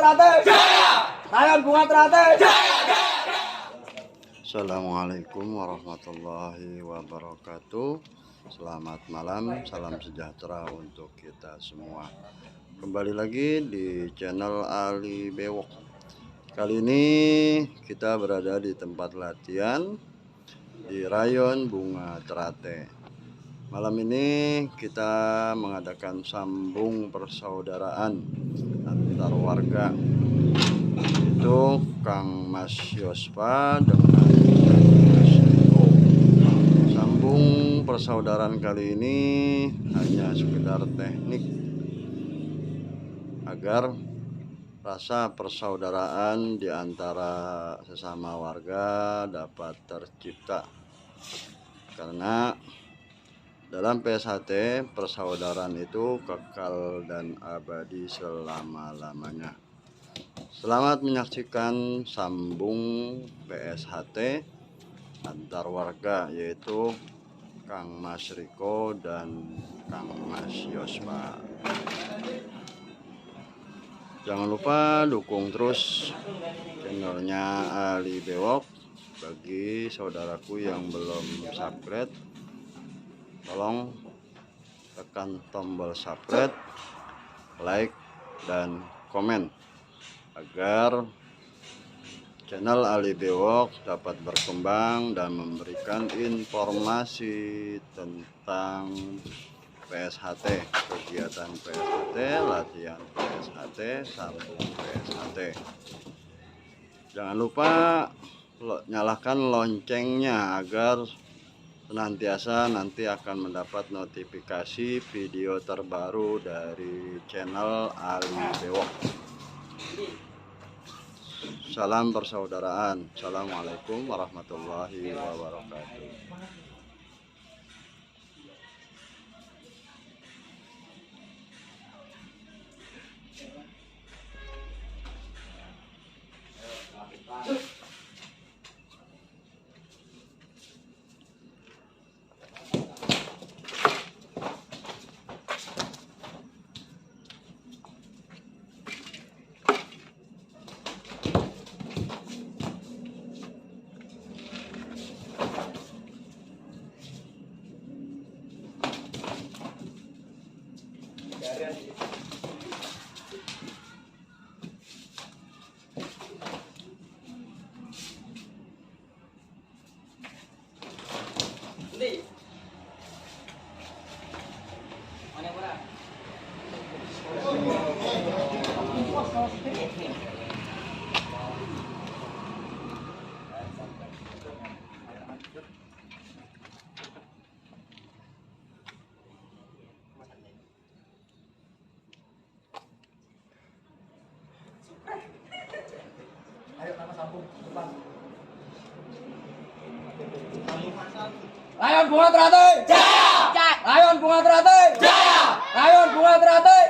Teratai. Jaya. Rayon Bunga Teratai. Jaya. Assalamualaikum warahmatullahi wabarakatuh. Selamat malam, salam sejahtera untuk kita semua. Kembali lagi di channel Ali Bewok. Kali ini kita berada di tempat latihan di Rayon Bunga Teratai. Malam ini kita mengadakan sambung persaudaraan antar warga, itu Kang Mas Yospa dengan Mas Riko. Sambung persaudaraan kali ini hanya sekedar teknik agar rasa persaudaraan di antara sesama warga dapat tercipta, karena dalam PSHT persaudaraan itu kekal dan abadi selama-lamanya. Selamat menyaksikan sambung PSHT antar warga, yaitu Kang Mas Riko dan Kang Mas Yospa. Jangan lupa dukung terus channelnya Ali Bewok. Bagi saudaraku yang belum subscribe, tolong tekan tombol subscribe, like, dan komen agar channel Ali Bewok dapat berkembang dan memberikan informasi tentang PSHT, kegiatan PSHT, latihan PSHT, sambung PSHT. Jangan lupa nyalakan loncengnya agar senantiasa nanti akan mendapat notifikasi video terbaru dari channel Ali Bewok. Salam persaudaraan. Assalamualaikum warahmatullahi wabarakatuh. Ayo nama sambung depan. Rayon Bunga Teratai. Jaya. Rayon Bunga Teratai. Jaya. Rayon Bunga Teratai.